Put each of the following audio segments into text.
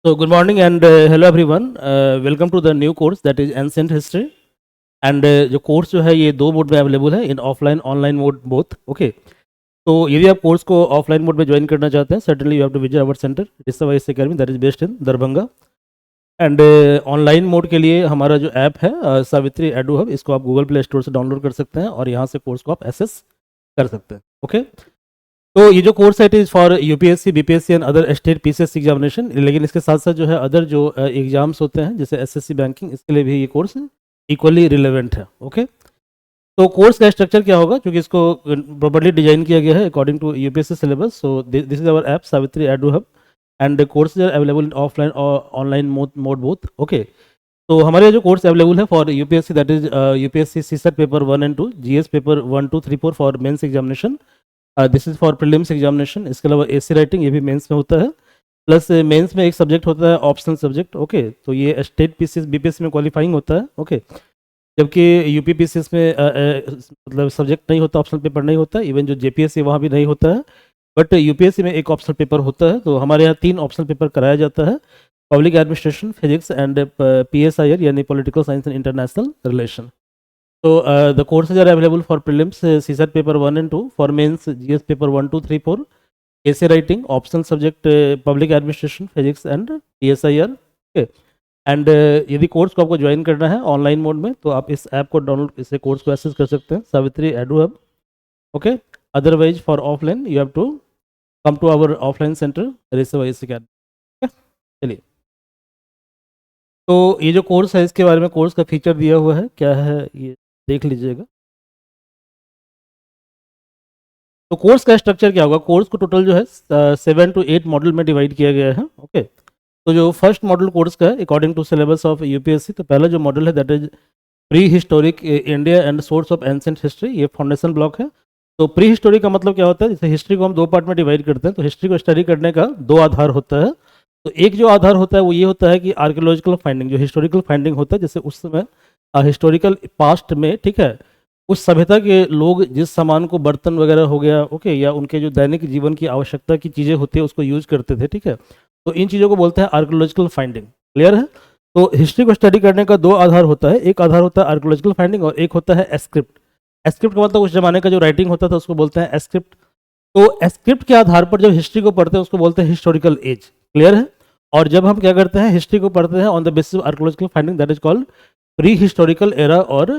So, good morning and hello everyone. Welcome to the new course that is Ancient History. And जो course जो है ये दो mode में अवेलेबल है, in offline online mode both. Okay, तो यदि आप कोर्स को ऑफलाइन मोड में ज्वाइन करना चाहते हैं, certainly you have to visit our centre discoveries academy that is based in Darbhanga. And online mode के लिए हमारा जो ऐप है सावित्री एडू हब, इसको आप गूगल प्ले स्टोर से डाउनलोड कर सकते हैं और यहाँ से कोर्स को आप एक्सेस कर सकते हैं. ओके, तो ये जो कोर्स है it is for UPSC, BPSC and other state PCSC examination. लेकिन इसके साथ साथ जो है अदर जो एग्जाम्स होते हैं जैसे एसएससी बैंकिंग, इसके लिए भी ये कोर्स इक्वली रिलेवेंट है. ओके, तो कोर्स का स्ट्रक्चर क्या होगा, क्योंकि इसको प्रॉपर्ली डिजाइन किया गया है according to UPSC syllabus. So this is our app Savitri edu hub and courses are available in offline और ऑनलाइन मोड बोथ. ओके, तो हमारे जो कोर्स अवेलेबल है for UPSC that is UPSC CSAT paper 1 and 2, GS paper 1, 2, 3, 4 for mains examination. This is for prelims examination. इसके अलावा AC writing ये भी mains में होता है, प्लस मेंस में एक सब्जेक्ट होता है ऑप्शनल सब्जेक्ट. ओके, तो ये स्टेट पीसीएस बीपीएससी में क्वालिफाइंग होता है. ओके, जबकि यूपी पीसीएस में मतलब सब्जेक्ट नहीं होता, ऑप्शनल पेपर नहीं होता. इवन जो जेपीएससी वहाँ भी नहीं होता है, बट यूपीएससी में एक ऑप्शनल पेपर होता है. तो हमारे यहाँ 3 ऑप्शनल पेपर कराया जाता है: public administration, physics and PSIR यानी political science and international relation. So the courses are available for prelims, CSAT paper 1 and 2, for mains GS paper 1, 2, 3, 4, essay writing, optional subject public administration, physics and PSIR. Okay. And यदि course को आपको join करना है online mode में तो आप इस app को डाउनलोड, इससे कोर्स को एक्सेस कर सकते हैं, Savitri edu hub. Okay, otherwise for offline you have to come to our offline centre रिसर्वाइज अकेडमी. चलिए, तो ये जो कोर्स है इसके बारे में कोर्स का फीचर दिया हुआ है, क्या है ये देख लीजिएगा. तो कोर्स का स्ट्रक्चर क्या होगा, कोर्स को टोटल जो है 7 to 8 मॉडल में डिवाइड किया गया है. ओके, तो जो फर्स्ट मॉडल कोर्स का है according to syllabus of UPSC, तो पहला जो मॉडल है that is pre historic India and source of ancient history. ये फाउंडेशन ब्लॉक है. तो प्री हिस्टोरिक का मतलब क्या होता है, जैसे हिस्ट्री को हम 2 पार्ट में डिवाइड करते हैं, तो हिस्ट्री को स्टडी करने का 2 आधार होता है. तो एक जो आधार होता है वो ये होता है कि आर्कियोलॉजिकल फाइंडिंग, जो हिस्टोरिकल फाइंडिंग होता है, जैसे उस समय हिस्टोरिकल पास्ट में, ठीक है, उस सभ्यता के लोग जिस सामान को, बर्तन वगैरह हो गया, ओके, या उनके जो दैनिक जीवन की आवश्यकता की चीज़ें होती है उसको यूज करते थे. ठीक है, तो इन चीज़ों को बोलते हैं आर्कियोलॉजिकल फाइंडिंग. क्लियर है. तो हिस्ट्री को स्टडी करने का 2 आधार होता है, एक आधार होता है आर्कियोलॉजिकल फाइंडिंग और एक होता है एस्क्रिप्ट. एस्क्रिप्ट का मतलब उस जमाने का जो राइटिंग होता था उसको बोलते हैं एस्क्रिप्ट. तो एस्क्रिप्ट के आधार पर जब हिस्ट्री को पढ़ते हैं उसको बोलते हैं हिस्टोरिकल एज. क्लियर है. और जब हम क्या करते हैं, हिस्ट्री को पढ़ते हैं on the basis of archaeological finding, that is called pre historical era और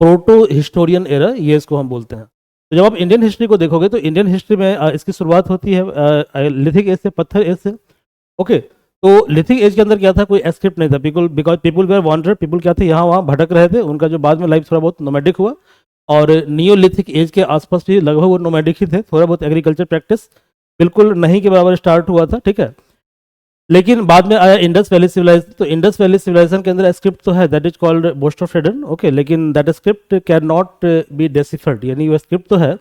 प्रोटो हिस्टोरियन एरा, ये इसको हम बोलते हैं. तो जब आप इंडियन हिस्ट्री को देखोगे तो इंडियन हिस्ट्री में इसकी शुरुआत होती है लिथिक एज से, पत्थर एज से. ओके, तो लिथिक एज के अंदर क्या था, कोई एस्क्रिप्ट नहीं था. Because people were wander, people क्या थे, यहाँ वहाँ भटक रहे थे. उनका जो बाद में लाइफ थोड़ा बहुत नोमैडिक हुआ, और नियोलिथिक एज के आसपास भी लगभग वो नोमैडिक ही थे. थोड़ा बहुत एग्रीकल्चर प्रैक्टिस बिल्कुल नहीं के बराबर स्टार्ट हुआ था. ठीक है, लेकिन बाद में आया इंडस वैली सिविलाइजेशन. तो इंडस वैली सिविलाइजेशन के अंदर स्क्रिप्ट तो है, that is called boustrophedon. Okay, लेकिन that script can not be deciphered, यानी वो स्क्रिप्ट तो है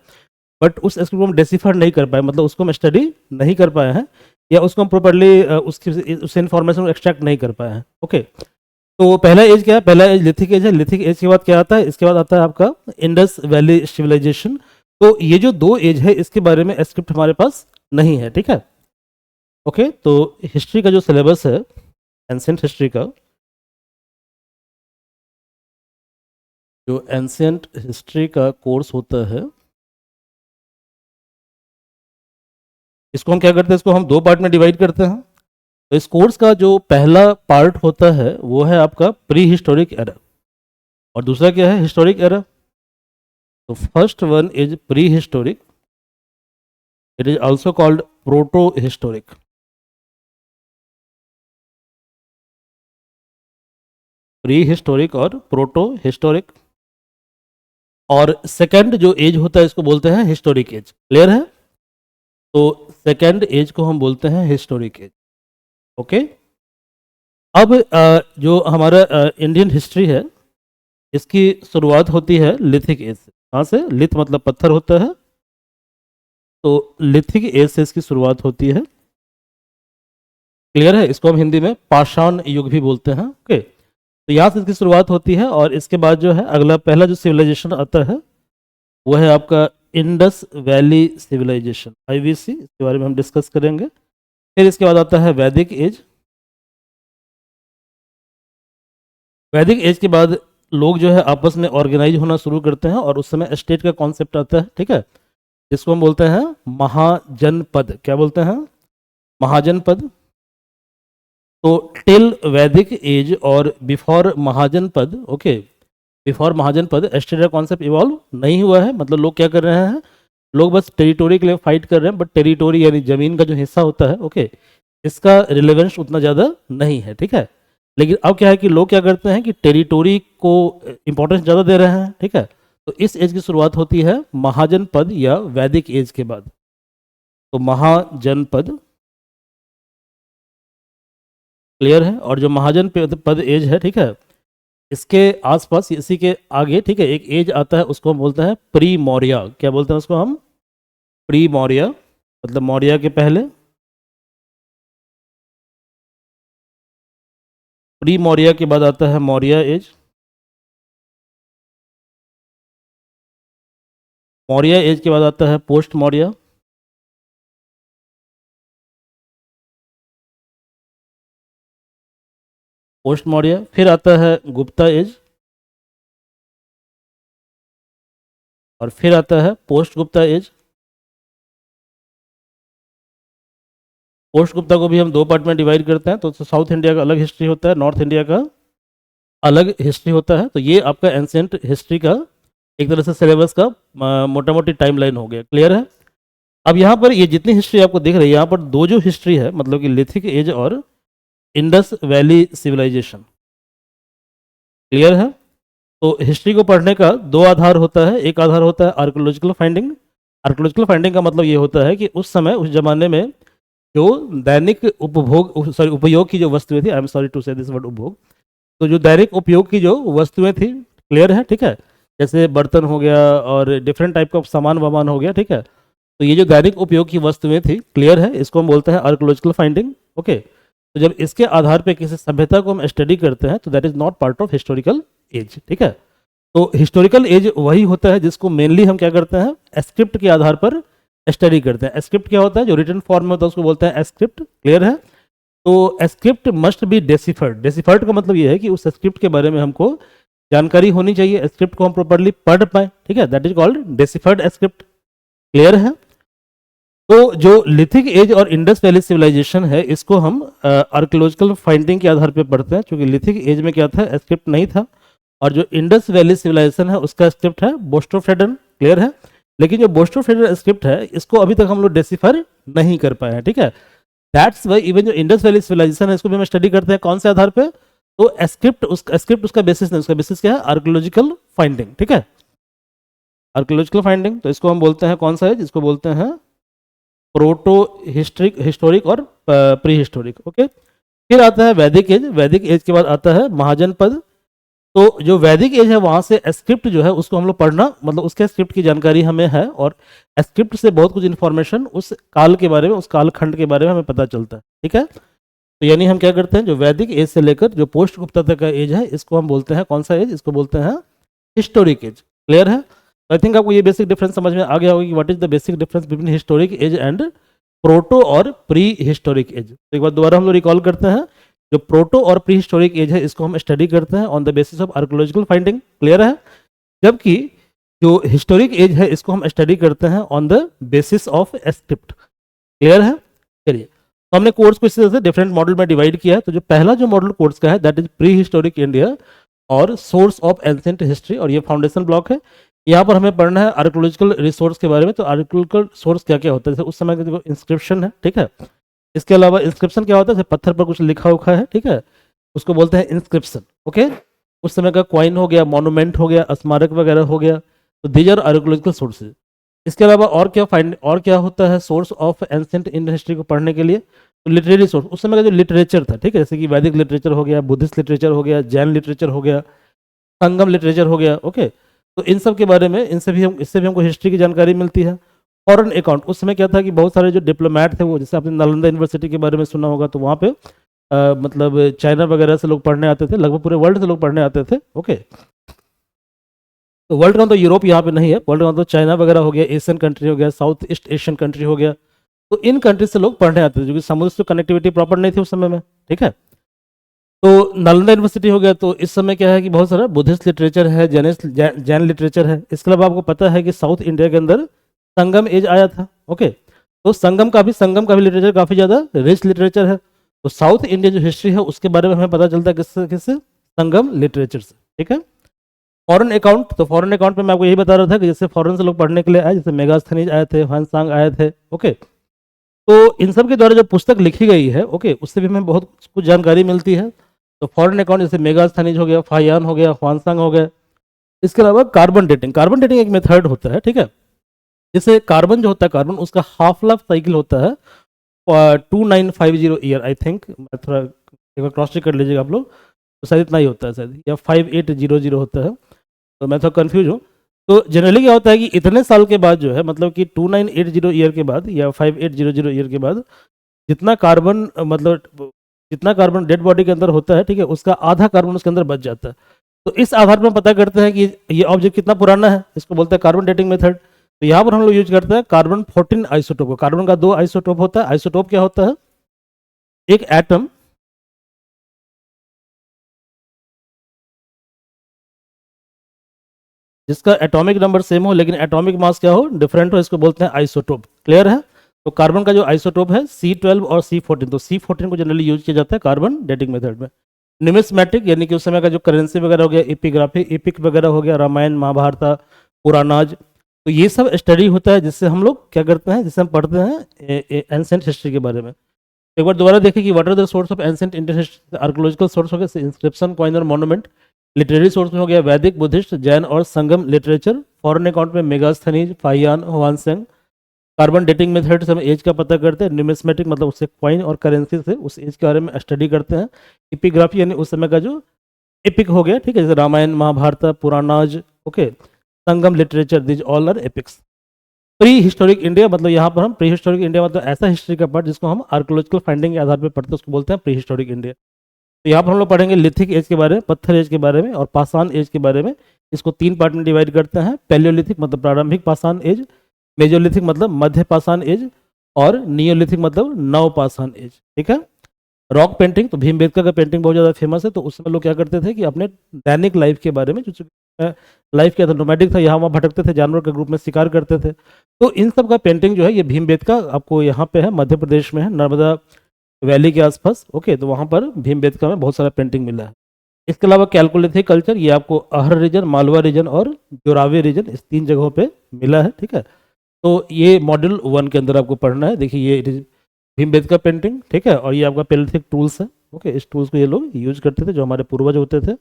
बट उस स्क्रिप्ट को हम डेसिफर नहीं कर पाए, मतलब उसको हम स्टडी नहीं कर पाए हैं, या उसको हम प्रॉपरली उससे इन्फॉर्मेशन को एक्सट्रैक्ट नहीं कर पाए हैं. ओके, तो पहला एज क्या है, पहला एज लिथिक एज है. लिथिक एज के बाद क्या आता है, इसके बाद आता है आपका इंडस वैली सिविलाइजेशन. तो ये जो 2 एज है इसके बारे में स्क्रिप्ट हमारे पास नहीं है. ठीक है. ओके, तो हिस्ट्री का जो सिलेबस है, एंशिएंट हिस्ट्री का, जो एंशिएंट हिस्ट्री का कोर्स होता है, इसको हम क्या करते हैं, इसको हम 2 पार्ट में डिवाइड करते हैं. तो इस कोर्स का जो पहला पार्ट होता है वो है आपका प्री हिस्टोरिक एरा, और दूसरा क्या है, हिस्टोरिक एरा. तो first one is pre historic, it is also called proto historic. Pre historic और प्रोटो हिस्टोरिक. और सेकंड जो एज होता है इसको बोलते हैं हिस्टोरिक एज. क्लियर है. तो सेकंड एज को हम बोलते हैं हिस्टोरिक एज. ओके, अब जो हमारा इंडियन हिस्ट्री है इसकी शुरुआत होती है लिथिक एज से. कहाँ से, लिथ मतलब पत्थर होता है, तो लिथिक एज से इसकी शुरुआत होती है. क्लियर है. इसको हम हिंदी में पाषाण युग भी बोलते हैं. ओके, तो यहाँ से इसकी शुरुआत होती है, और इसके बाद जो है अगला पहला जो सिविलाइजेशन आता है वो है आपका इंडस वैली सिविलाइजेशन, आईवीसी. इसके बारे में हम डिस्कस करेंगे. फिर इसके बाद आता है वैदिक एज, वैदिक एज के बाद लोग जो है आपस में ऑर्गेनाइज होना शुरू करते हैं और उस समय स्टेट का कॉन्सेप्ट आता है, ठीक है, जिसको हम बोलते हैं महाजनपद। क्या बोलते हैं? महाजनपद। तो टिल वैदिक एज और बिफोर महाजनपद, ओके, बिफोर महाजनपद स्टेट का कॉन्सेप्ट इवॉल्व नहीं हुआ है। मतलब लोग क्या कर रहे हैं, लोग बस टेरिटोरी के लिए फाइट कर रहे हैं, बट टेरिटोरी यानी जमीन का जो हिस्सा होता है, ओके, इसका रिलेवेंस उतना ज़्यादा नहीं है, ठीक है। लेकिन अब क्या है कि लोग क्या करते हैं कि टेरिटोरी को इंपॉर्टेंस ज़्यादा दे रहे हैं, ठीक है। तो इस एज की शुरुआत होती है महाजनपद या वैदिक एज के बाद। तो महाजनपद, क्लियर है। और जो महाजनपद एज है, ठीक है, इसके आसपास, इसी के आगे, ठीक है, एक एज आता है, उसको हम बोलते हैं प्री मौर्य। क्या बोलते हैं उसको हम? प्री मौर्य, मतलब मौर्य के पहले। प्री मौर्य के बाद आता है मौर्य एज। मौर्य एज के बाद आता है पोस्ट मौर्य। पोस्ट मौर्य, फिर आता है गुप्ता एज, और फिर आता है post Gupta age. Post Gupta को भी हम दो पार्ट में डिवाइड करते हैं। तो साउथ इंडिया का अलग हिस्ट्री होता है, नॉर्थ इंडिया का अलग हिस्ट्री होता है। तो ये आपका एंशिएंट हिस्ट्री का एक तरह से सिलेबस का मोटा मोटी टाइमलाइन हो गया, क्लियर है। अब यहाँ पर ये जितनी हिस्ट्री आपको दिख रही है, यहाँ पर दो जो हिस्ट्री है, मतलब कि लिथिक एज और इंडस वैली सिविलाइजेशन, क्लियर है। तो हिस्ट्री को पढ़ने का दो आधार होता है। एक आधार होता है आर्कोलॉजिकल फाइंडिंग। आर्कोलॉजिकल फाइंडिंग का मतलब ये होता है कि उस समय, उस जमाने में जो दैनिक उपयोग की जो वस्तुएं थी, आई एम सॉरी टू से दिस वर्ड उपभोग, तो जो दैनिक उपयोग की जो वस्तुएं थी, क्लियर है, ठीक है, जैसे बर्तन हो गया और डिफरेंट टाइप का सामान वामान हो गया, ठीक है। तो ये जो दैनिक उपयोग की वस्तुएं थी, क्लियर है, इसको हम बोलते हैं आर्कोलॉजिकल फाइंडिंग, ओके। तो जब इसके आधार पे किसी सभ्यता को हम स्टडी करते हैं, तो that is not part of historical age, ठीक है। तो हिस्टोरिकल एज वही होता है जिसको मेनली हम क्या करते हैं, स्क्रिप्ट के आधार पर स्टडी करते हैं। स्क्रिप्ट क्या होता है? जो रिटन फॉर्म में होता है उसको बोलते हैं स्क्रिप्ट, क्लियर है। तो script must be deciphered. Deciphered का मतलब ये है कि उस स्क्रिप्ट के बारे में हमको जानकारी होनी चाहिए, स्क्रिप्ट को हम प्रॉपर्ली पढ़ पाए, ठीक है, that is called deciphered script, clear है। तो जो लिथिक एज और इंडस वैली सिविलाइजेशन है, इसको हम आर्कियोलॉजिकल फाइंडिंग के आधार पर पढ़ते हैं, क्योंकि लिथिक एज में क्या था, स्क्रिप्ट नहीं था। और जो इंडस वैली सिविलाइजेशन है, उसका स्क्रिप्ट है बोस्टोफ्रेडन, क्लियर है। लेकिन जो बोस्टोफ्रेडन स्क्रिप्ट है, इसको अभी तक हम लोग डेसिफर नहीं कर पाए हैं, ठीक है। दैट्स वाई इवन जो इंडस वैली सिविलाइजेशन है, इसको भी हम स्टडी करते हैं कौन से आधार पे? तो स्क्रिप्ट उसका बेसिस नहीं, उसका बेसिस क्या है? आर्कियोलॉजिकल फाइंडिंग, ठीक है, आर्कियोलॉजिकल फाइंडिंग। तो इसको हम बोलते हैं कौन सा है? जिसको बोलते हैं प्रोटो हिस्टोरिक और प्री हिस्टोरिक, ओके। फिर आता है वैदिक एज। वैदिक एज के बाद आता है महाजनपद। तो जो वैदिक एज है, वहां से स्क्रिप्ट जो है उसको हम लोग पढ़ना, मतलब उसके स्क्रिप्ट की जानकारी हमें है, और स्क्रिप्ट से बहुत कुछ इन्फॉर्मेशन उस काल के बारे में, उस कालखंड के बारे में हमें पता चलता है, ठीक है। तो यानी हम क्या करते हैं, जो वैदिक एज से लेकर जो पोस्ट गुप्ता तक का एज है, इसको हम बोलते हैं कौन सा एज? इसको बोलते हैं हिस्टोरिक एज, क्लियर है। आई थिंक आपको ये बेसिक डिफरेंस समझ में आ गया होगा कि what is the basic difference between historic age and proto और प्री हिस्टोरिक एज। तो एक बार दोबारा हम लोग रिकॉल करते हैं। जो प्रोटो और प्री हिस्टोरिक एज है, इसको हम स्टडी करते हैं on the basis of archaeological finding, clear है। जबकि जो हिस्टोरिक एज है, इसको हम स्टडी करते हैं on the basis of script, clear है। चलिए, तो हमने कोर्स को इस तरह से डिफरेंट मॉडल में डिवाइड किया है। तो जो पहला जो मॉडल कोर्स का है, that is pre historic India और सोर्स ऑफ एंशिएंट हिस्ट्री, और ये फाउंडेशन ब्लॉक है। यहाँ पर हमें पढ़ना है आर्कियोलॉजिकल रिसोर्स के बारे में। तो आर्कियोलॉजिकल सोर्स क्या क्या होता है? जैसे उस समय का जो इंस्क्रिप्शन है, ठीक है। इसके अलावा इंस्क्रिप्शन क्या होता है? जैसे पत्थर पर कुछ लिखा उखा है, ठीक है, उसको बोलते हैं इंस्क्रिप्शन, ओके। उस समय का क्वाइन हो गया, मॉन्यूमेंट हो गया, स्मारक वगैरह हो गया। तो दीज आर आर्कियोलॉजिकल सोर्सेज। इसके अलावा और क्या होता है source of ancient Indian history को पढ़ने के लिए? तो लिटरेरी सोर्स, उस समय का जो लिटरेचर था, ठीक है, जैसे कि वैदिक लिटरेचर हो गया, बुद्धिस्ट लिटरेचर हो गया, जैन लिटरेचर हो गया, संगम लिटरेचर हो गया, ओके। तो इन सब के बारे में, इससे भी हमको हिस्ट्री की जानकारी मिलती है। फॉरेन अकाउंट, उस समय क्या था कि बहुत सारे जो डिप्लोमेट थे, वो, जैसे आपने नालंदा यूनिवर्सिटी के बारे में सुना होगा, तो वहाँ पे मतलब चाइना वगैरह से लोग पढ़ने आते थे, लगभग पूरे वर्ल्ड से लोग पढ़ने आते थे, ओके। तो वर्ल्ड का तो यूरोप यहाँ पे नहीं है, वर्ल्ड का तो चाइना वगैरह हो गया, एशियन कंट्री हो गया, साउथ ईस्ट एशियन कंट्री हो गया। तो इन कंट्री से लोग पढ़ने आते थे, क्योंकि समुद्र से कनेक्टिविटी प्रॉपर नहीं थी उस समय में, ठीक है। तो नालंदा यूनिवर्सिटी हो गया, तो इस समय क्या है कि बहुत सारा बुद्धिस्ट लिटरेचर है, जैन लिटरेचर है। इसके अलावा आपको पता है कि साउथ इंडिया के अंदर संगम एज आया था। ओके, तो संगम का भी लिटरेचर काफ़ी ज़्यादा रिच लिटरेचर है। तो साउथ इंडिया जो हिस्ट्री है उसके बारे में हमें पता चलता है किससे किससे, संगम लिटरेचर से। ठीक है। फॉरेन अकाउंट, तो फॉरेन अकाउंट में मैं आपको यही बता रहा था कि जैसे फॉरेन से लोग पढ़ने के लिए आए, जैसे मेगास्थनीज आए थे, ह्वानसांग आए थे। ओके, तो इन सब के द्वारा जो पुस्तक लिखी गई है, ओके, उससे भी हमें बहुत कुछ जानकारी मिलती है। तो फॉरेन अकाउंट जैसे मेगास्थनीज हो गया, फायान हो गया, ह्वानसांग हो गया। इसके अलावा कार्बन डेटिंग एक मेथड होता है। ठीक है, जैसे कार्बन जो होता है, कार्बन उसका हाफ लाइफ साइकिल होता है 2950 ईयर, आई थिंक। थोड़ा एक बार क्रॉस चेक कर लीजिएगा आप लोग, तो शायद इतना ही होता है शायद, या 5800 होता है। तो मैं थोड़ा कन्फ्यूज हूँ। तो जनरली क्या होता है कि इतने साल के बाद जो है, मतलब कि 2980 ईयर के बाद या 5800 ईयर के बाद जितना कार्बन मतलब जितना कार्बन डेड बॉडी के अंदर होता है, ठीक है, उसका आधा कार्बन उसके अंदर बच जाता है। तो इस आधार पर हम पता करते हैं कि ये ऑब्जेक्ट कितना पुराना है, इसको बोलते हैं कार्बन डेटिंग मेथड। तो यहाँ पर हम लोग यूज करते हैं कार्बन 14 आइसोटोप को। कार्बन का 2 आइसोटोप होता है। आइसोटोप क्या होता है, एक एटम जिसका एटॉमिक नंबर सेम हो लेकिन एटॉमिक मास क्या हो, डिफरेंट हो, इसको बोलते हैं आइसोटोप। क्लियर है। तो कार्बन का जो आइसोटोप है C12 और C14, तो C14 को जनरली यूज किया जाता है कार्बन डेटिंग मेथड में। न्यूमिस्मेटिक, यानी कि उस समय का जो करेंसी वगैरह हो गया, एपिग्राफी, एपिक वगैरह हो गया, रामायण महाभारत, पुरानाज, तो ये सब स्टडी होता है जिससे हम लोग क्या करते हैं, जिससे हम पढ़ते हैं एंसेंट हिस्ट्री के बारे में। एक बार दोबारा देखें कि what are the source of ancient Indian history. Archaeological source हो गया इंस्क्रिप्शन, कॉइन और मॉन्यूमेंट। लिटरेरी सोर्स में हो गया वैदिक, बुद्धिस्ट, जैन और संगम लिटरेचर। फॉरेन अकाउंट में Megasthenes, Fa Hien, Hiuen Tsang. Carbon dating method से हम एज का पता करते हैं। न्यूमिस्मेटिक मतलब उससे कॉइन और करेंसी से उस एज के बारे में स्टडी करते हैं। इपिग्राफी यानी उस समय का जो एपिक हो गया, ठीक है, जैसे Ramayana Mahabharata, Puranas. Okay, Sangam literature, these all are epics. Pre historic India, मतलब यहाँ पर हम प्री हिस्टोरिक इंडिया मतलब ऐसा हिस्ट्री का पार्ट जिसको हम आर्कोलॉजिकल फाइंडिंग के आधार पर पढ़ते हैं, उसको बोलते हैं प्री हिस्टोरिक इंडिया। तो यहाँ पर हम लोग पढ़ेंगे लिथिक एज के बारे में, पत्थर एज के बारे में और पाषाण एज के बारे में। इसको 3 पार्ट में डिवाइड करते हैं। पैलियोलिथिक मतलब प्रारंभिक पाषाण एज, मेजोलिथिक मतलब मध्य पाषाण एज और नियोलिथिक मतलब नव पाषाण एज। ठीक है। रॉक पेंटिंग, तो भीमबेटका का पेंटिंग बहुत ज़्यादा फेमस है। तो उसमें लोग क्या करते थे कि अपने दैनिक लाइफ के बारे में, जो लाइफ क्या था, नोमैडिक था, यहाँ वहाँ भटकते थे, जानवर के ग्रुप में शिकार करते थे। तो इन सब का पेंटिंग जो है ये भीमबेटका आपको यहाँ पे है, मध्य प्रदेश में है, नर्मदा वैली के आसपास। ओके, तो वहाँ पर भीमबेटका में बहुत सारा पेंटिंग मिला है। इसके अलावा कैलकुलेथिक कल्चर, ये आपको अहर रीजन, मालवा रीजन और जोरावी रीजन, इस 3 जगहों पे मिला है। ठीक है, तो ये मॉड्यूल 1 के अंदर आपको पढ़ना है। देखिए ये भीमबेटका पेंटिंग, ठीक है, और ये आपका पैलियोलिथिक टूल्स है। ओके, इस टूल्स को ये लोग यूज करते थे, जो हमारे पूर्वज होते थे।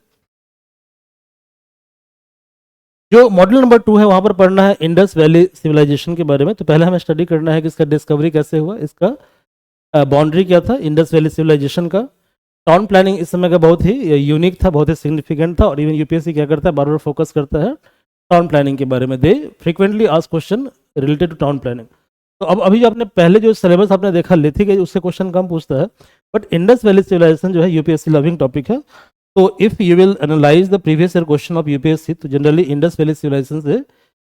जो मॉड्यूल नंबर 2 है वहाँ पर पढ़ना है इंडस वैली सिविलाइजेशन के बारे में। तो पहले हमें स्टडी करना है कि इसका डिस्कवरी कैसे हुआ, इसका बाउंड्री क्या था इंडस वैली सिविलाइजेशन का। टाउन प्लानिंग इस समय का बहुत ही यूनिक था, बहुत ही सिग्निफिकेंट था, और इवन यूपीएससी क्या करता है, बार बार फोकस करता है टाउन प्लानिंग के बारे में। They frequently ask question related to town planning. तो अब अभी जो आपने पहले जो सिलेबस आपने देखा लिथिक एज, उससे क्वेश्चन कम पूछता है, बट इंडस वैली सिविलाइजेशन जो है यूपीएससी लविंग टॉपिक है। तो if you will analyse the previous year question of UPSC, तो जनरली इंडस वैली सिविलाइजेशन से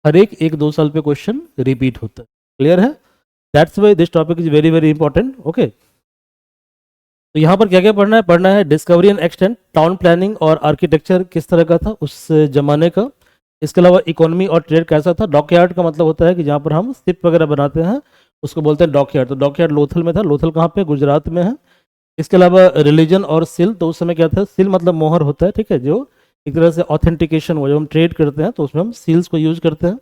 हर एक 1-2 साल पे क्वेश्चन रिपीट होता है। क्लियर है। That's why this topic is very very important. Okay, तो यहाँ पर क्या क्या पढ़ना है discovery and extent, town planning और आर्किटेक्चर किस तरह का था उस जमाने का। इसके अलावा इकोनॉमी और ट्रेड कैसा था। डॉकयार्ड का मतलब होता है कि जहाँ पर हम शिप वगैरह बनाते हैं उसको बोलते हैं डॉकयार्ड। तो डॉकयार्ड लोथल में था। लोथल कहाँ पे, गुजरात में है। इसके अलावा रिलीजन और सिल, तो उस समय क्या था, सिल मतलब मोहर होता है, ठीक है, जो एक तरह से ऑथेंटिकेशन हुआ, जब हम ट्रेड करते हैं तो उसमें हम सील्स को यूज करते हैं।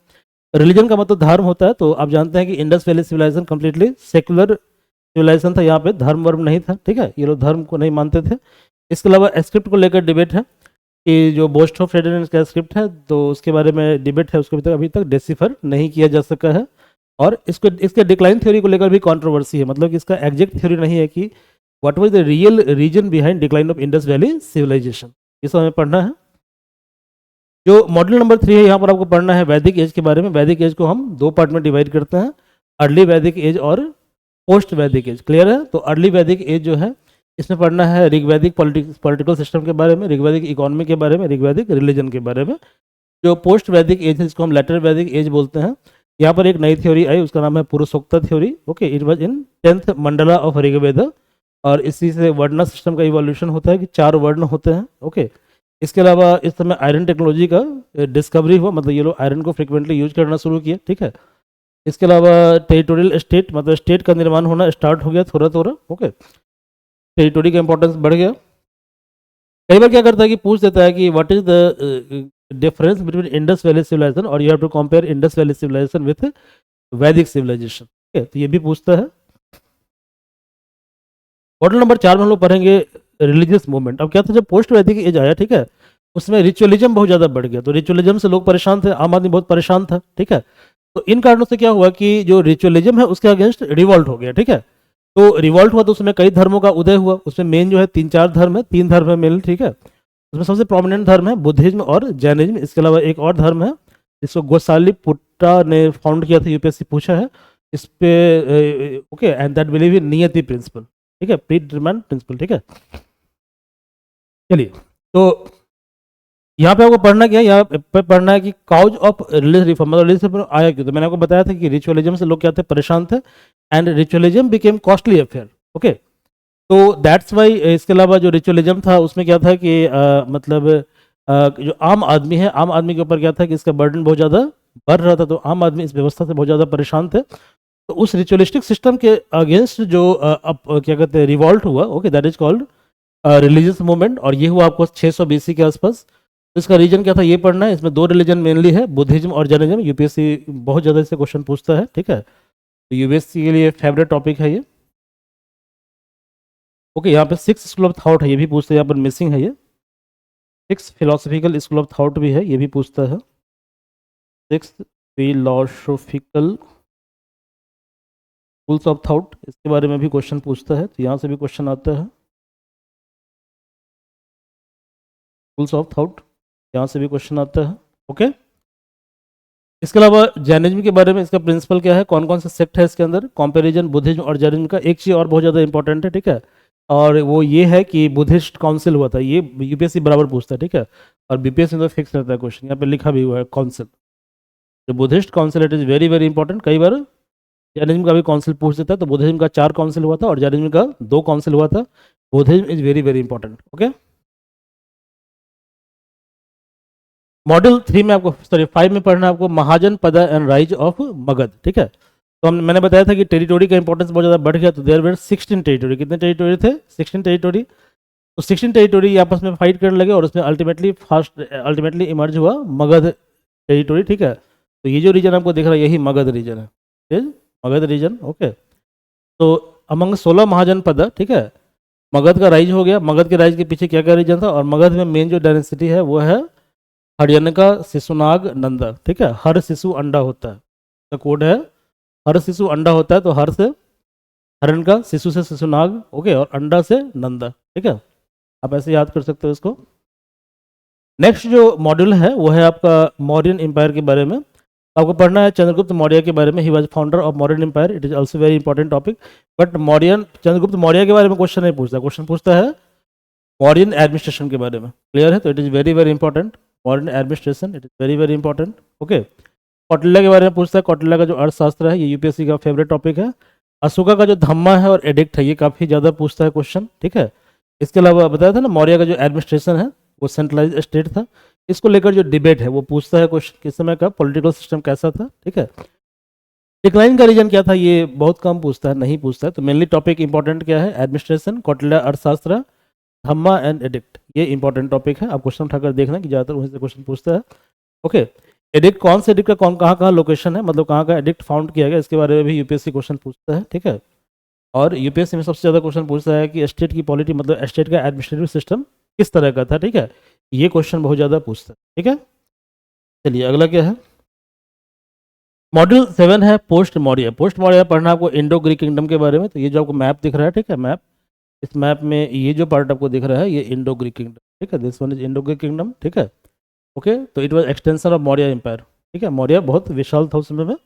रिलीजन का मतलब धर्म होता है। तो आप जानते हैं कि Indus valley civilisation completely secular civilisation था, यहाँ पे धर्म वर्म नहीं था। ठीक है, ये लोग धर्म को नहीं मानते थे। इसके अलावा स्क्रिप्ट को लेकर डिबेट है कि जो बोस्ट ऑफ फ्रेडरेंस का स्क्रिप्ट है, तो उसके बारे में डिबेट है, उसको अभी तक डिसिफर नहीं किया जा सका है। और इसको इसके डिक्लाइन थ्योरी को लेकर भी कंट्रोवर्सी है, मतलब कि इसका एग्जैक्ट थ्योरी नहीं है कि what was the real reason behind decline of Indus valley civilisation, ये सब हमें पढ़ना है। जो मॉड्यूल नंबर 3 है, यहाँ पर आपको पढ़ना है वैदिक एज के बारे में। वैदिक एज को हम 2 पार्ट में डिवाइड करते हैं, अर्ली वैदिक एज और पोस्ट वैदिक एज। क्लियर है। तो अर्ली वैदिक एज जो है, इसमें पढ़ना है ऋग्वैदिक पॉलिटिकल सिस्टम के बारे में, ऋग्वैदिक इकोनॉमी के बारे में, ऋग्वैदिक रिलीजन के बारे में। जो पोस्ट वैदिक एज है, इसको हम लेटर वैदिक एज बोलते हैं। यहाँ पर एक नई थ्योरी आई, उसका नाम है Purushasukta theory. Okay, it was in 10th mandala of Rigveda. और इसी से वर्ण सिस्टम का इवोल्यूशन होता है कि 4 वर्ण होते हैं। ओके, इसके अलावा इस समय आयरन टेक्नोलॉजी का डिस्कवरी हुआ, मतलब ये लोग आयरन को फ्रिक्वेंटली यूज करना शुरू किया। ठीक है, इसके अलावा टेरिटोरियल स्टेट, मतलब स्टेट का निर्माण होना स्टार्ट हो गया थोड़ा थोड़ा। ओके, टेरिटोरी का इंपॉर्टेंस बढ़ गया। कई बार क्या करता है कि पूछ देता है कि what is the difference between Indus valley civilisation, और you have to compare Indus valley civilisation with Vedic civilisation. ठीक है, तो ये भी पूछता है। मॉडल नंबर 4 में हम लोग पढ़ेंगे रिलीजियस मूवमेंट। अब क्या था, जब पोस्ट वैदिक एज आया, ठीक है, उसमें रिचुअलिज्म बहुत ज़्यादा बढ़ गया, तो रिचुअलिज्म से लोग परेशान थे, आम आदमी बहुत परेशान था। ठीक है, तो इन कारणों से क्या हुआ कि जो रिचुअलिज्म है उसके अगेंस्ट रिवॉल्ट हो गया। ठीक है, तो रिवॉल्ट हुआ तो उसमें कई धर्मों का उदय हुआ। उसमें मेन जो है 3-4 धर्म है, 3 धर्म है मेन। ठीक है, उसमें सबसे प्रोमिनेंट धर्म है बुद्धिज्म और जैनिज्म। इसके अलावा एक और धर्म है जिसको गोसाली पुट्टा ने फाउंड किया था, यूपीएससी पूछा है इस पे। Okay, and that believe in नियति प्रिंसिपल। ठीक है, प्री डिटरमाइंड प्रिंसिपल। ठीक है, चलिए, तो यहाँ पे आपको पढ़ना क्या है, यहाँ पे पढ़ना है कि काउज ऑफ रिलीजियस रिफॉर्म, मतलब रिलीजियस रिफॉर्म आया क्यों। तो मैंने आपको बताया था कि रिचुअलिज्म से लोग क्या थे, परेशान थे, and ritualism became costly affair. Okay, तो दैट्स वाई इसके अलावा जो रिचुअलिज्म था उसमें क्या था कि मतलब जो आम आदमी है, आम आदमी के ऊपर क्या था कि इसका बर्डन बहुत ज़्यादा बढ़ रहा था, तो आम आदमी इस व्यवस्था से बहुत ज़्यादा परेशान थे। तो उस रिचुअलिस्टिक सिस्टम के अगेंस्ट जो क्या कहते हैं रिवॉल्ट हुआ, okay, that is called religious movement, और ये हुआ आपको 600 बीसी के आसपास। तो इसका रीजन क्या था ये पढ़ना है। इसमें 2 रिलीजन मेनली है, बुद्धिज्म और जैनिज्म। यूपीएससी बहुत ज़्यादा इससे क्वेश्चन पूछता है। ठीक है, तो यूपीएससी के लिए फेवरेट टॉपिक है ये। ओके, यहाँ पे 6 स्कूल ऑफ थॉट है, ये भी पूछते हैं, यहाँ पर मिसिंग है ये। 6 फिलोसफिकल स्कूल ऑफ थॉट भी है, ये भी पूछता है। 6 फिलोसफिकल स्कूल्स ऑफ थॉट, इसके बारे में भी क्वेश्चन पूछता है, तो यहाँ से भी क्वेश्चन आता है। स्कूल्स ऑफ थॉट, यहाँ से भी क्वेश्चन आता है। ओके, इसके अलावा जैनिज्म के बारे में, इसका प्रिंसिपल क्या है, कौन कौन से सेक्ट है इसके अंदर, कंपैरिजन बुद्धिज्म और जैनिज्म का। एक चीज़ और बहुत ज़्यादा इंपॉर्टेंट है, ठीक है, और वो ये है कि बुद्धिस्ट काउंसिल हुआ था, ये यूपीएससी बराबर पूछता है। ठीक है, और बीपीएससी में तो फिक्स रहता है क्वेश्चन, यहाँ पे लिखा भी हुआ है काउंसिल, जो Buddhist council, it is very very important. कई बार जैनिज्म का भी काउंसिल पूछ देता है, तो बुद्धिज्म का 4 काउंसिल हुआ था और जैनिज्म का 2 काउंसिल हुआ था। Buddhism is very very important. Okay, model 3 में आपको, सॉरी 5 में पढ़ना है आपको महाजन पदा एंड राइज ऑफ मगध। ठीक है, तो मैंने बताया था कि टेरिटोरी का इंपॉर्टेंस बहुत ज़्यादा बढ़ गया, तो देयर वर 16 टेरिटोरी। कितने टेरिटोरी थे, 16 टेरिटोरी। तो 16 टेरिटोरी आपस में फाइट करने लगे और उसमें अल्टीमेटली इमर्ज हुआ मगध टेरिटोरी। ठीक है, तो ये जो रीजन आपको दिख रहा है यही मगध रीजन है, ये मगध रीजन। ओके, तो अमंग 16 महाजन पद, ठीक है, मगध का राइज हो गया। मगध के राइज के पीछे क्या क्या रीजन था, और मगध में मेन जो डायनेसिटी है वो है हरियाणा शिशुनाग नंदा। ठीक है, हर शिशु अंडा होता है, का कोड है हर शिशु अंडा होता है, तो हर से हरण का, शिशु से शिशुनाग, ओके, और अंडा से नंदा। ठीक है, आप ऐसे याद कर सकते हो इसको। नेक्स्ट जो मॉड्यूल है वो है आपका मौर्यन एम्पायर के बारे में। आपको पढ़ना है चंद्रगुप्त मौर्य के बारे में। He was founder of Mauryan empire, it is also very important topic. But Chandragupta Maurya के बारे में क्वेश्चन नहीं पूछता, क्वेश्चन पूछता है मौर्यन एडमिनिस्ट्रेशन के बारे में। क्लियर है, तो it is very very important. Modern administration, it is very very important. Okay, Kautilya के बारे में पूछता है। कौटिल्य का जो अर्थशास्त्र है ये यूपीएससी का फेवरेट टॉपिक है। अशोका का जो धम्मा है और एडिक्ट है ये काफ़ी ज़्यादा पूछता है क्वेश्चन। ठीक है, इसके अलावा बताया था ना मौर्य का जो एडमिनिस्ट्रेशन है वो सेंट्रलाइज स्टेट था, इसको लेकर जो डिबेट है वो पूछता है क्वेश्चन, किस समय का पॉलिटिकल सिस्टम कैसा था। ठीक है, डिक्लाइन का रीजन क्या था ये बहुत कम पूछता है, नहीं पूछता है। तो मेनली टॉपिक इंपॉर्टेंट क्या है, एडमिनिस्ट्रेशन, कौटिल्य अर्थशास्त्र, धम्मा एंड एडिक्ट, ये इंपॉर्टेंट टॉपिक है। आप क्वेश्चन उठाकर देखना कि ज़्यादातर वहीं से क्वेश्चन पूछता है। ओके, एडिक्ट कौन से एडिक्ट का कौन कहाँ कहाँ लोकेशन है, मतलब कहाँ का एडिक्ट फाउंड किया गया, इसके बारे में भी यूपीएससी क्वेश्चन पूछता है। ठीक है, और यूपीएससी में सबसे ज़्यादा क्वेश्चन पूछता है कि स्टेट की पॉलिटी, मतलब स्टेट का एडमिनिस्ट्रेटिव सिस्टम किस तरह का था। ठीक है, ये क्वेश्चन बहुत ज़्यादा पूछता है। ठीक है, चलिए अगला क्या है, मॉड्यूल 7 है पोस्ट मौर्य। पोस्ट मौर्य पढ़ना आपको इंडो ग्रीक किंगडम के बारे में। तो ये जो आपको मैप दिख रहा है, ठीक है, मैप, इस मैप में ये जो पार्ट आपको दिख रहा है ये इंडो ग्रीक किंगडम। ठीक है, this one is Indo Greek kingdom. ठीक है, ओके, तो it was extension of Maurya empire. ठीक है, मौर्य बहुत विशाल था उस समय में।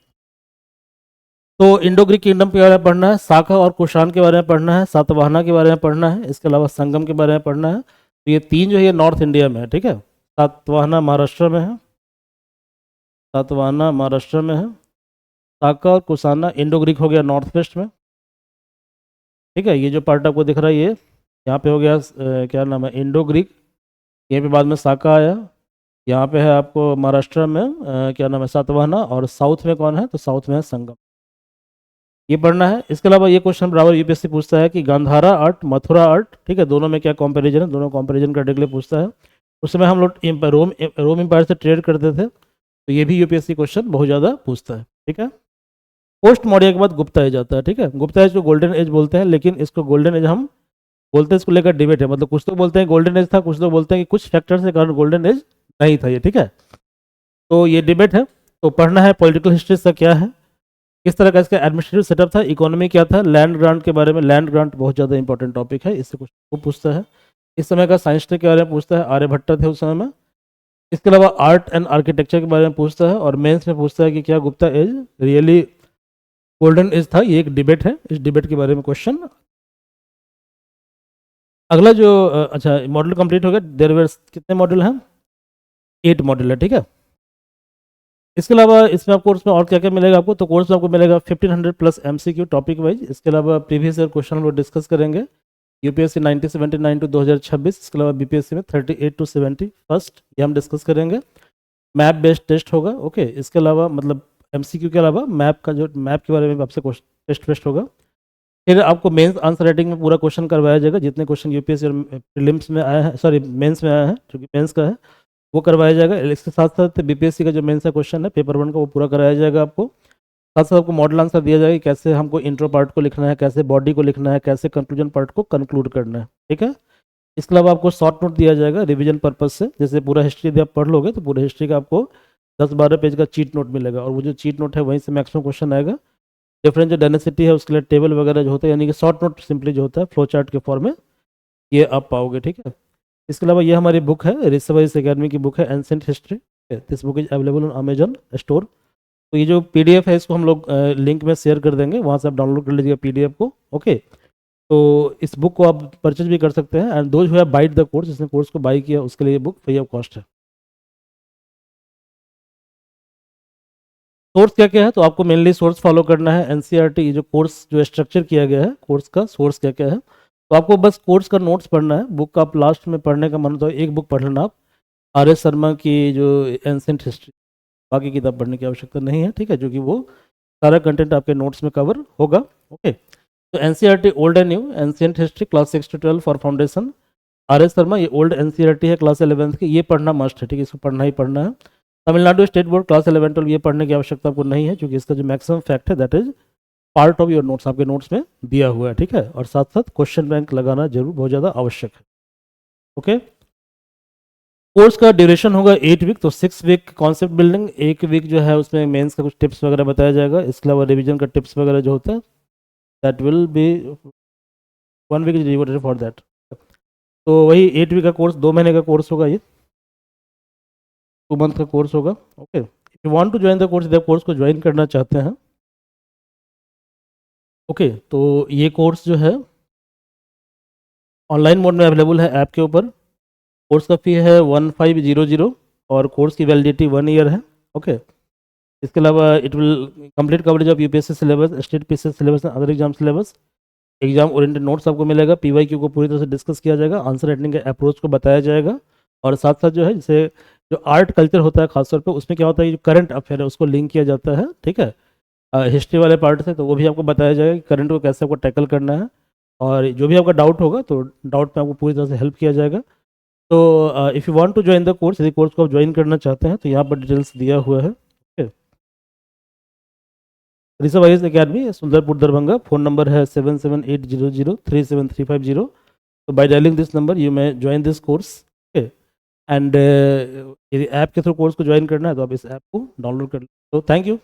तो इंडो ग्रीक किंगडम के बारे में पढ़ना है, शाका और कुषाण के बारे में पढ़ना है, सातवाहना के बारे में पढ़ना है, इसके अलावा संगम के बारे में पढ़ना है। तो ये 3 जो है ये नॉर्थ इंडिया में है। ठीक है, सातवाहना महाराष्ट्र में है, सातवाहना महाराष्ट्र में है, शाका और कुषाणा इंडो ग्रीक हो गया नॉर्थ वेस्ट में। ठीक है। ये जो पार्ट आपको दिख रहा है ये यहाँ पे हो गया क्या नाम है, इंडो ग्रीक। ये पे बाद में साका आया। यहाँ पे है आपको महाराष्ट्र में क्या नाम है, सातवाहना। और साउथ में कौन है, तो साउथ में है संगम। ये पढ़ना है। इसके अलावा ये क्वेश्चन बराबर यूपीएससी पूछता है कि गांधारा आर्ट, मथुरा आर्ट, ठीक है, दोनों में क्या कंपैरिजन है, दोनों कंपैरिजन करने के लिए पूछता है। उस समय हम लोग रोम एम्पायर से ट्रेड करते थे, तो ये भी यूपीएससी क्वेश्चन बहुत ज़्यादा पूछता है। ठीक है। पोस्ट मौर्य के बाद गुप्ता एज आता है। ठीक है। गुप्ता एज को गोल्डन एज बोलते हैं, लेकिन इसको गोल्डन एज हम बोलते हैं, इसको लेकर डिबेट है। मतलब कुछ तो बोलते हैं गोल्डन एज था, कुछ तो बोलते हैं कि कुछ फैक्टर के कारण गोल्डन एज नहीं था ये। ठीक है। तो ये डिबेट है। तो पढ़ना है पॉलिटिकल हिस्ट्री से क्या है, किस तरह का इसका एडमिनिस्ट्रेटिव सेटअप था, इकोनॉमी क्या था, लैंड ग्रांट के बारे में। लैंड ग्रांट बहुत ज़्यादा इंपॉर्टेंट टॉपिक है, इससे कुछ वो पूछता है। इस समय का साइंस के बारे में पूछता है, आर्यभट्ट थे उस समय में। इसके अलावा आर्ट एंड आर्किटेक्चर के बारे में पूछता है, और मेंस में पूछता है कि क्या Gupta age really golden age था। ये एक डिबेट है, इस डिबेट के बारे में क्वेश्चन। अगला जो अच्छा मॉडल कंप्लीट हो गया। देयर वर कितने मॉडल हैं, 8 मॉडल है। ठीक है। इसके अलावा इसमें आपको कोर्स में और क्या क्या मिलेगा आपको, तो कोर्स में आपको मिलेगा 1500 प्लस एमसीक्यू टॉपिक वाइज। इसके अलावा प्रीवियस ईयर क्वेश्चन हम लोग डिस्कस करेंगे। UPSC 1979 to 2026। इसके अलावा बीपीएससी में 38 टू 70 फर्स्ट, ये हम डिस्कस करेंगे। मैप बेस्ड टेस्ट होगा। ओके। इसके अलावा मतलब एमसीक्यू के अलावा मैप का जो मैप के बारे में आपसे टेस्ट वेस्ट होगा। फिर आपको मेंस आंसर राइटिंग में पूरा क्वेश्चन करवाया जाएगा, जितने क्वेश्चन यूपीएससी और प्रीलिम्स में आया है, सॉरी मेंस में आया है, जो कि मेंस का है वो करवाया जाएगा। इसके साथ साथ बीपीएससी का जो मेंस का क्वेश्चन है पेपर 1 का, वो पूरा कराया जाएगा आपको। साथ साथ आपको मॉडल आंसर दिया जाएगा कि कैसे हमको इंट्रो पार्ट को लिखना है, कैसे बॉडी को लिखना है, कैसे कंक्लूजन पार्ट को कंक्लूड करना है। ठीक है। इसके अलावा आपको शॉर्ट नोट दिया जाएगा रिवीजन पर्पज से। जैसे पूरा हिस्ट्री यदि आप पढ़ लोगे तो पूरे हिस्ट्री का आपको 10-12 पेज का चीट नोट मिलेगा, और वो जो चीट नोट है वहीं से मैक्सिमम क्वेश्चन आएगा। डिफरेंट जो डेंसिटी है उसके लिए टेबल वगैरह जो होता है, यानी कि शॉर्ट नोट सिंपली जो होता है फ्लो चार्ट के फॉर्म में, ये आप पाओगे। ठीक है। इसके अलावा ये हमारी बुक है, रिसर्वाइज एकेडमी की बुक है ancient history. This book is available on Amazon store. तो ये जो पीडीएफ है इसको हम लोग लिंक में शेयर कर देंगे, वहाँ से आप डाउनलोड कर लीजिएगा पीडीएफ को। ओके। तो इस बुक को आप परचेज भी कर सकते हैं। And those who have bite the course, जिसने कोर्स को बाई किया उसके लिए ये बुक फ्री ऑफ कॉस्ट है। सोर्स क्या क्या है, तो आपको मेनली सोर्स फॉलो करना है एनसीईआरटी। जो कोर्स जो स्ट्रक्चर किया गया है कोर्स का, सोर्स क्या क्या है, तो आपको बस कोर्स का नोट्स पढ़ना है। बुक का आप लास्ट में पढ़ने का मन तो एक बुक पढ़ लेना आप, आर एस शर्मा की जो एंसेंट हिस्ट्री। बाकी किताब पढ़ने की आवश्यकता नहीं है। ठीक है। जो कि वो सारा कंटेंट आपके नोट्स में कवर होगा। ओके। तो NCERT old and new, ancient history class 6 to 12 for foundation, R S Sharma, ये ओल्ड एनसीईआरटी है क्लास 11th की, ये पढ़ना मस्ट है। ठीक है। इसको पढ़ना ही पढ़ना है। तमिलनाडु स्टेट बोर्ड क्लास 11-12 ये पढ़ने की आवश्यकता आपको नहीं है, क्योंकि इसका जो मैक्सिमम फैक्ट है that is part of your notes, आपके नोट्स में दिया हुआ है। ठीक है। और साथ साथ क्वेश्चन बैंक लगाना जरूर बहुत ज़्यादा आवश्यक है। ओके। कोर्स का ड्यूरेशन होगा 8 वीक। तो 6 वीक कॉन्सेप्ट बिल्डिंग, 1 वीक जो है उसमें मेंस का कुछ टिप्स वगैरह बताया जाएगा। इसके अलावा रिवीजन का टिप्स वगैरह जो होता है that will be 1 week is devoted for that. तो वही 8 वीक का कोर्स, 2 महीने का कोर्स होगा, ये 2 मंथ का कोर्स होगा। Okay. If you want to join the course, यदि आप कोर्स को ज्वाइन करना चाहते हैं, ओके, तो ये कोर्स जो है ऑनलाइन मोड में अवेलेबल है ऐप के ऊपर। कोर्स का फी है 1500 और कोर्स की वैलिडिटी 1 ईयर है। ओके। इसके अलावा it will complete coverage of UPSC syllabus, state PCS syllabus and other exam syllabus. Exam oriented notes आपको मिलेगा, पीवाईक्यू को पूरी तरह से डिस्कस किया जाएगा, आंसर राइटिंग के अप्रोच को बताया जाएगा। और साथ साथ जो है जैसे जो आर्ट कल्चर होता है खासतौर पर, उसमें क्या होता है, जो करंट अफेयर है उसको लिंक किया जाता है। ठीक है। हिस्ट्री वाले पार्ट से, तो वो भी आपको बताया जाएगा कि करंट को कैसे आपको टैकल करना है। और जो भी आपका डाउट होगा तो डाउट में आपको पूरी तरह से हेल्प किया जाएगा। तो if you want to join the course, यदि कोर्स को आप ज्वाइन करना चाहते हैं तो यहाँ पर डिटेल्स दिया हुआ है। Rishabh IAS academy, Sundarpur Darbhanga. Phone number है 7780037350। तो by dialling this number you may join this course. Okay. And यदि ऐप के थ्रू कोर्स को ज्वाइन करना है तो आप इस ऐप को डाउनलोड कर लो। तो थैंक यू।